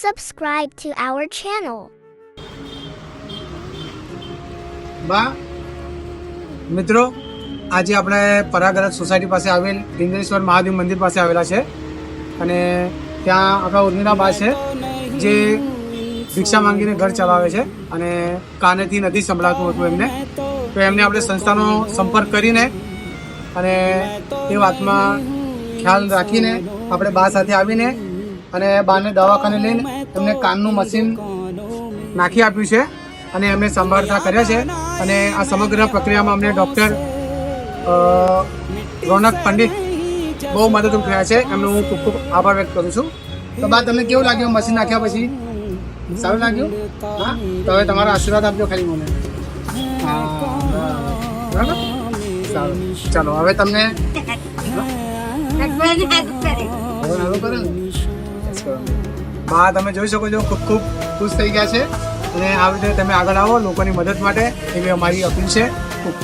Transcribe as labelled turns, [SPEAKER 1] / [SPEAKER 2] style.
[SPEAKER 1] subscribe to our channel.
[SPEAKER 2] બા મિત્રો, આજે આપણે પરાગરજ સોસાયટી પાસે આવેલ લિંગેશ્વર મહાદેવ મંદિર પાસે આવેલા છે અને ત્યાં આપણા ઉર્મિલા બા છે જે ભિક્ષા માંગીને ઘર ચલાવે છે અને કાનેથી નથી સંભળાતું હતું એમને, તો એમને આપણે સંસ્થાનો સંપર્ક કરીને અને એ વાતમાં ખ્યાલ રાખીને આપણે બા સાથે આવીને અને બાને દવાખાને લઈને એમને કાનનું મશીન નાખી આપ્યું છે અને એમને સંભાળતા કર્યા છે. અને આ સમગ્ર પ્રક્રિયામાં અમને ડૉક્ટર રોનક પંડિત બહુ મદદરૂપ થયા છે, એમનો હું ખૂબ ખૂબ આભાર વ્યક્ત કરું છું. તો બા તમને કેવું લાગ્યું મશીન નાખ્યા પછી? સારું લાગ્યું? હા, તો હવે તમારા આશીર્વાદ આપજો ખાલી મને. હા, બરાબર, સારું. ચાલો હવે તમને બા તમે જોઈ શકો છો ખૂબ ખૂબ ખુશ થઈ ગયા છે અને આવી રીતે તમે આગળ આવો લોકોની મદદ માટે એવી અમારી અપીલ છે. ખૂબ